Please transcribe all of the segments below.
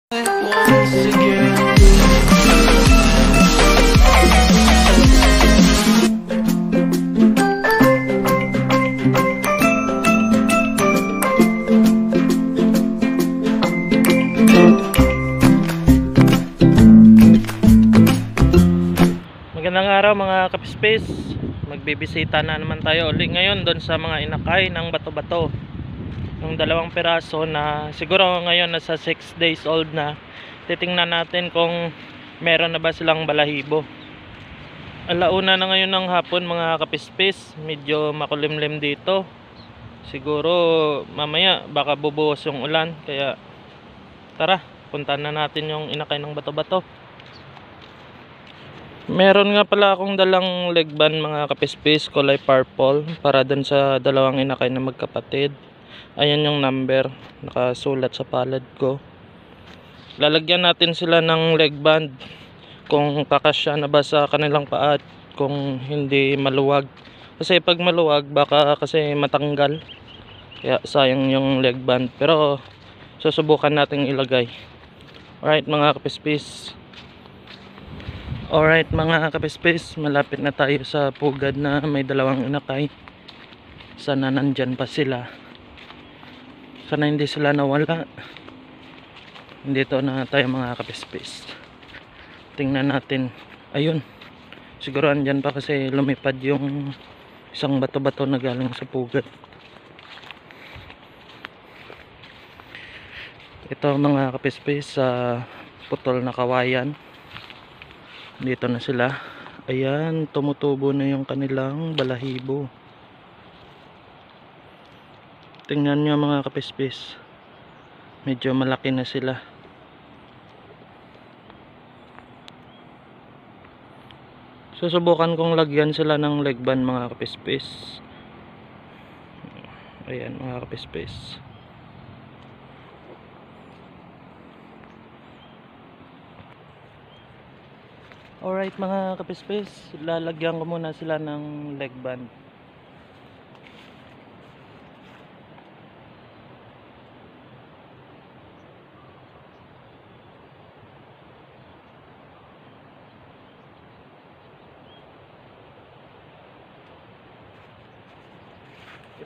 Once again. Magandang araw mga kapispace. Magbibisita na naman tayo ulit ngayon doon sa mga inakay ng bato-bato. Yung 2 piraso na siguro ngayon nasa 6 days old na. Titingnan natin kung meron na ba silang balahibo. Alauna na ngayon ng hapon mga kapispace. Medyo makulimlim dito. Siguro mamaya baka bubuhos yung ulan. Kaya tara, puntahan na natin yung inakay ng bato-bato. Meron nga pala akong dalang leg band mga kapispace, kulay purple, para dun sa 2 inakay na magkapatid. Ayan yung number, nakasulat sa palad ko. Lalagyan natin sila ng leg band kung kakasya na ba sa kanilang paa at kung hindi maluwag. Kasi pag maluwag baka kasi matanggal. Kaya sayang yung leg band, pero susubukan nating ilagay. Alright mga kapispace. Alright mga kapispace, malapit na tayo sa pugad na may 2 inakay. Sana nandyan pa sila. Sana hindi sila nawala. Dito na tayo mga kapispace. Tingnan natin. Ayun. Siguro andyan pa kasi lumipad yung isang bato-bato na galing sa pugad. Ito mga kapispace sa putol na kawayan. Dito na sila. Ayan, tumutubo na yung kanilang balahibo. Tingnan nyo mga kapispace. Medyo malaki na sila. Susubukan kong lagyan sila ng leg band mga kapispace. Ayan mga kapispace. Alright mga kapispace, lalagyan ko muna sila ng leg band.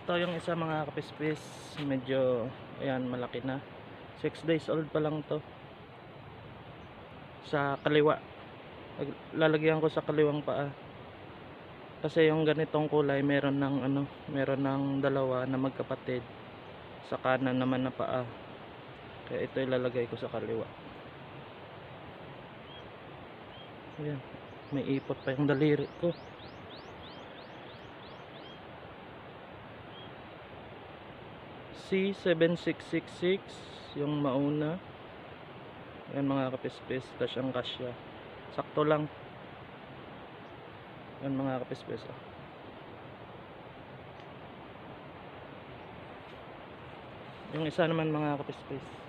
Ito yung isa mga kapispace, medyo ayan malaki na. 6 days old pa lang to. Sa kaliwa. Lalagyan ko sa kaliwang paa. Kasi yung ganitong kulay meron ng 2 na magkapatid. Sa kanan naman na paa. Kaya ito ilalagay ko sa kaliwa. Ayan, may ipot pa yung daliri ko. C7666 yung mauna. Ayan mga kapispace, kasyang kasya. Sakto lang. Ayan mga kapispace. Yung isa naman mga kapispace.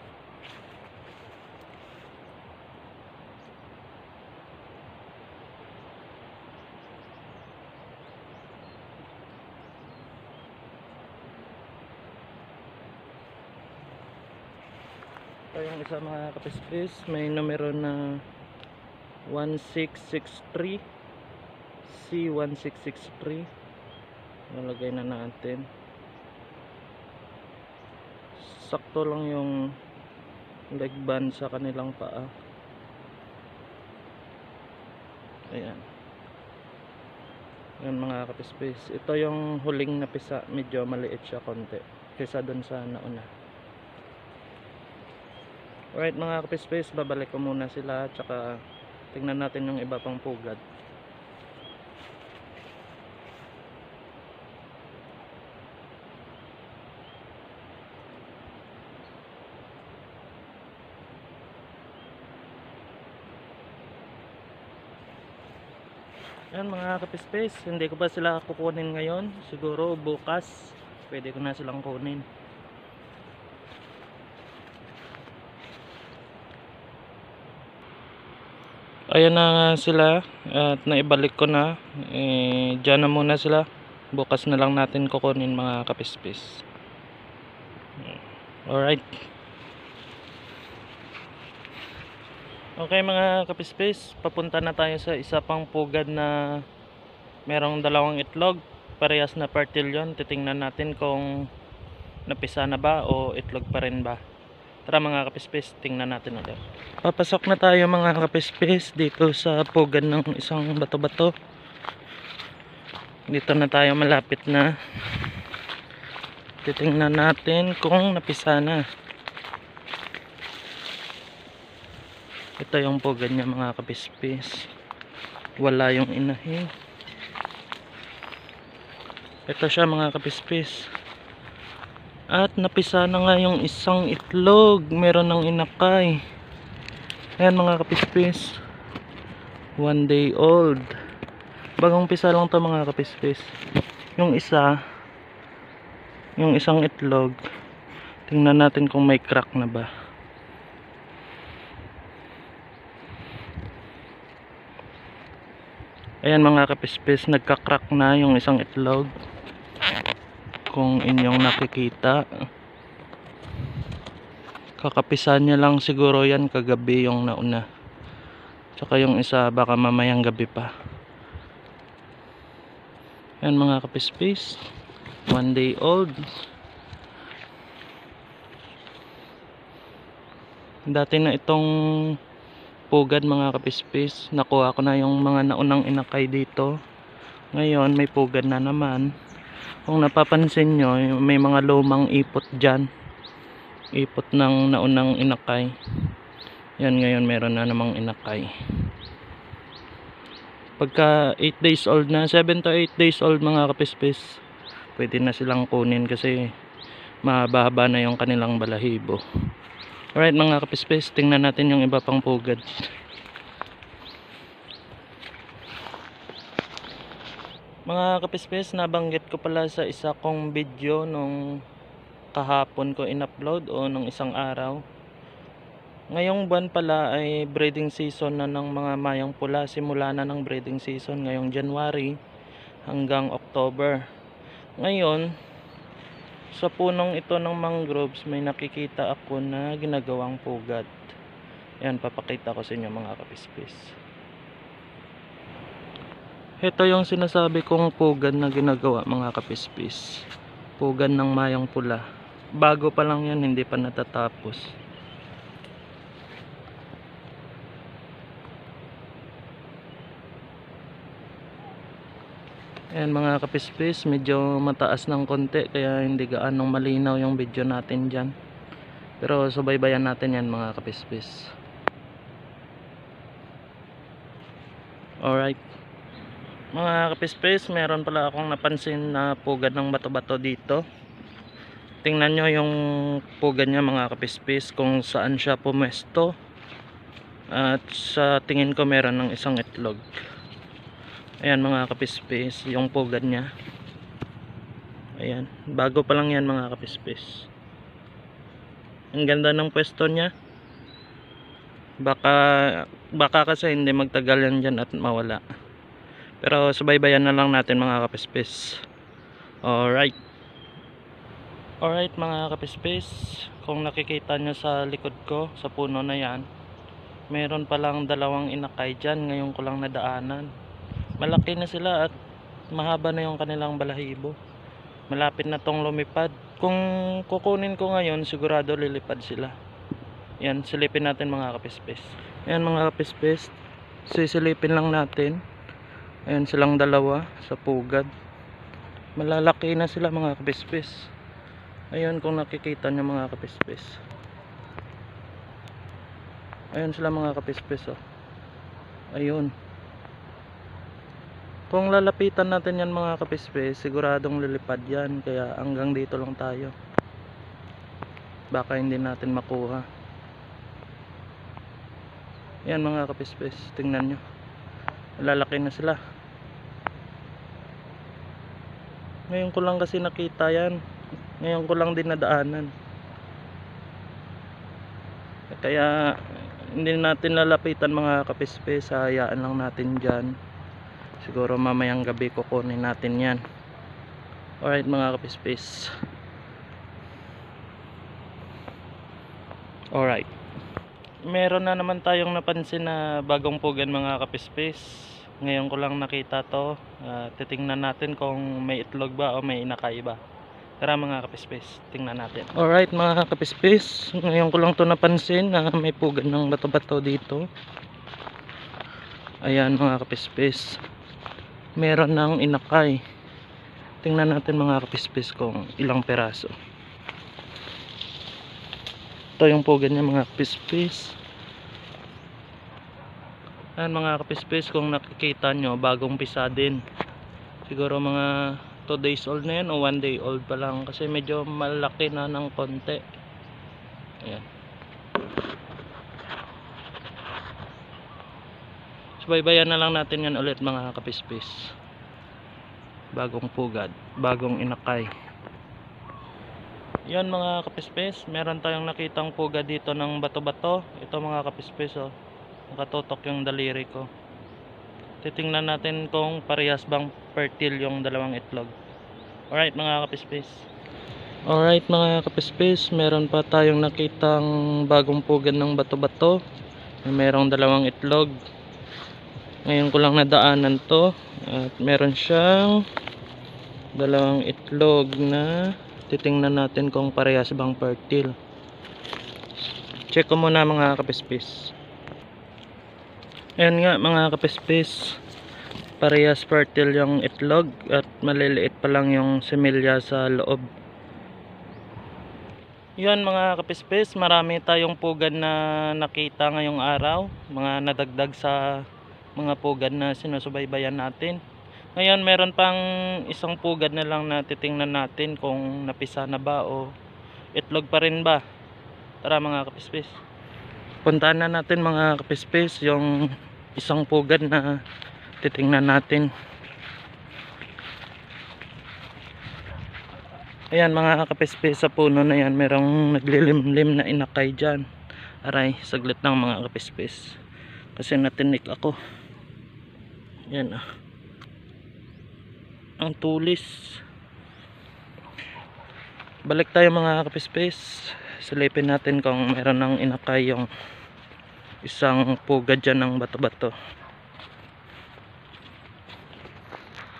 Ito yung isa mga kapispace. May numero na 1663 C1663. Nalagay na natin. Sakto lang yung leg band sa kanilang paa. Ayan. Ayan mga kapispace. Ito yung huling napisa. Medyo maliit siya konti kaysa dun sa nauna. Alright mga kapispace, babalik ko muna sila. Tsaka tingnan natin yung iba pang pugad. Ayan mga kapispace, hindi ko pa sila kukunin ngayon. Siguro bukas pwede ko na silang kunin. Ayan na nga sila at naibalik ko na. Diyan na muna sila. Bukas na lang natin kukunin mga kapispace. Alright. Okay mga kapispis, papunta na tayo sa isa pang pugad na merong dalawang itlog. Parehas na partilyon. Titingnan natin kung napisa na ba o itlog pa rin ba. Tara mga kapispis, tingnan natin ulit. Papasok na tayo mga kapispis dito sa pugad ng isang bato-bato. Dito na tayo, malapit na. Titingnan natin kung napisa na. Ito yung pugad niya mga kapispis. Wala yung inahin. Ito siya mga kapispis. At napisa na nga yung isang itlog. Meron ng inakay. Ayan mga kapispis. 1 day old. Bagong pisa lang to mga kapispis. Yung isa, yung isang itlog, tingnan natin kung may crack na ba. Ayan mga kapispis, nagka-crack na yung isang itlog. Kung inyong nakikita, kakapisan niya lang siguro yan kagabi yung nauna. Tsaka yung isa baka mamayang gabi pa. Ayan mga kapispis, 1 day old. Dati na itong pugad mga kapispis, nakuha ko na yung mga naunang inakay dito. Ngayon may pugad na naman. Kung napapansin nyo, may mga lumang ipot dyan, ipot ng naunang inakay. Yan, ngayon meron na namang inakay. Pagka 8 days old na, 7 to 8 days old mga kapispis, pwede na silang kunin kasi mahaba na yung kanilang balahibo. Alright mga kapispis, tingnan natin yung iba pang pugad. Mga kapispis, nabanggit ko pala sa isa kong video nung kahapon ko in-upload o nung isang araw. Ngayong buwan pala ay breeding season na ng mga mayang pula. Simula na ng breeding season ngayong January hanggang October. Ngayon, sa punong ito ng mangroves may nakikita ako na ginagawang pugad. Yan, papakita ko sa inyo mga kapispis. Ito yung sinasabi kong pugad na ginagawa mga kapispis. Pugad ng mayang pula. Bago pa lang yan, hindi pa natatapos. Ayan mga kapispis, medyo mataas ng konti kaya hindi gaanong malinaw yung video natin dyan. Pero subaybayan natin yan mga kapispis. Alright mga kapispis, meron pala akong napansin na pugad ng bato-bato dito. Tingnan nyo yung pugad nya mga kapispis, kung saan siya pumesto. At sa tingin ko meron ng isang itlog. Ayan mga kapispis, yung pugad nya. Ayan, bago pa lang yan mga kapispis. Ang ganda ng pwesto nya. Baka kasi hindi magtagal yan dyan at mawala. Pero subaybayan na lang natin mga kapispis. Alright mga kapispis, kung nakikita nyo sa likod ko, sa puno na yan, meron palang dalawang inakay dyan. Ngayon ko lang nadaanan. Malaki na sila at mahaba na yung kanilang balahibo. Malapit na tong lumipad. Kung kukunin ko ngayon, sigurado lilipad sila. Yan, silipin natin mga kapispis. Yan mga kapispis, sisilipin lang natin. Ayan silang dalawa sa pugad. Malalaki na sila mga kapispis. Ayun kung nakikita nyo mga kapispis. Ayun sila mga kapispis oh. Ayun. Kung lalapitan natin yan mga kapispis, siguradong lilipad yan. Kaya hanggang dito lang tayo. Baka hindi natin makuha. Yan mga kapispis, tingnan nyo. Lalaki na sila. Ngayon ko lang kasi nakita yan. Ngayon ko lang din nadaanan. Kaya hindi natin lalapitan mga kapispis. Hayaan lang natin dyan. Siguro mamayang gabi kukunin natin yan. Alright mga kapispis. Alright. Meron na naman tayong napansin na bagong pugan mga kapispis. Ngayon ko lang nakita to. Titingnan natin kung may itlog ba o may inakay ba. Tara mga kapispis, tingnan natin. Alright mga kapispis, ngayon ko lang to napansin na may pugan ng bato-bato dito. Ayan mga kapispis, meron ng inakay. Tingnan natin mga kapispis kung ilang peraso. Ito yung pugan niya mga kapispis. Ayan mga kapispis, kung nakikita nyo, bagong pisa din. Siguro mga 2 days old na yan o 1 day old pa lang, kasi medyo malaki na ng konti. Ayan. Subaybayan na lang natin yan ulit mga kapispis. Bagong pugad, bagong inakay. Yan mga kapispis, meron tayong nakitang pugad dito ng bato-bato. Ito mga kapispis, oh, nakatutok yung daliri ko. Titingnan natin kung parehas bang fertile yung dalawang itlog. Alright mga kapispis. Alright mga kapispis, meron pa tayong nakitang bagong pugad ng bato-bato. Merong dalawang itlog. Ngayon ko lang nadaanan to. At meron siyang dalawang itlog na titingnan natin kung parehas bang fertile. Check ko muna mga kapispis. Ayan nga mga kapispis, parehas fertile yung itlog at maliliit pa lang yung semilya sa loob. Yan mga kapispis, marami tayong pugad na nakita ngayong araw, mga nadagdag sa mga pugad na sinusubaybayan natin. Ngayon meron pang isang pugad na lang na titingnan natin kung napisa na ba o itlog pa rin ba. Tara mga kapispis, puntahan na natin mga kapispis yung isang pugad na titingnan natin. Ayan mga kapispis, sa puno na yan merong naglilimlim na inakay dyan. Aray, saglit lang mga kapispis, kasi natinik ako. Yan ah, ang tulis. Balik tayo mga kapispis, silipin natin kung meron ng inakay yung isang pugad dyan ng bato-bato.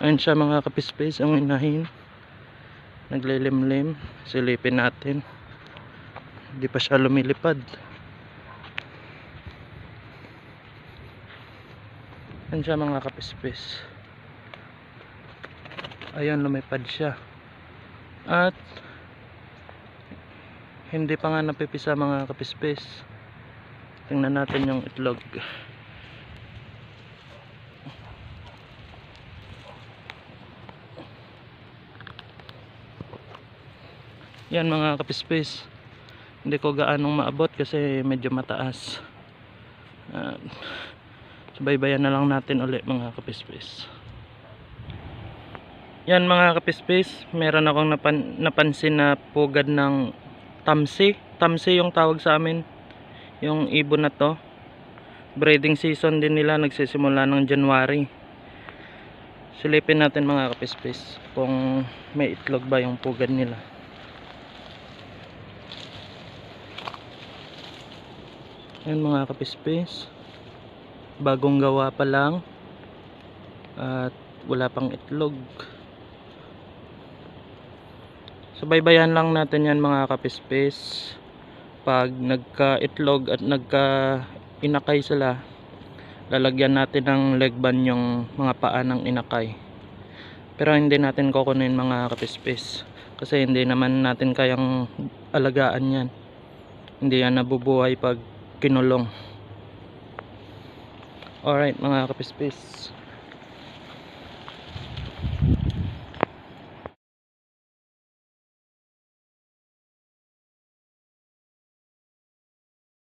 Ayun siya mga kapispis, ang inahin naglilimlim. Silipin natin, hindi pa siya lumilipad. Ayun siya mga kapispis. Ayun, lumipad siya. At hindi pa nga napipisa mga kapispis. Tingnan natin yung itlog. Yan mga kapispis, hindi ko gaanong maabot kasi medyo mataas. Subaybayan na lang natin ulit mga kapispis. Yan mga kapispis, meron akong napansin na pugad ng tamsi. Tamsi yung tawag sa amin, yung ibon na to. Breeding season din nila, nagsisimula ng January. Silipin natin mga kapispis kung may itlog ba yung pugad nila. Yan mga kapispis, bagong gawa pa lang at wala pang itlog. Subaybayan lang natin yan mga kapispis. Pag nagka-itlog at nagka-inakay sila, lalagyan natin ng legban yung mga paa ng inakay. Pero hindi natin kukunin mga kapispis, kasi hindi naman natin kayang alagaan yan. Hindi yan nabubuhay pag kinulong. Alright mga kapispis,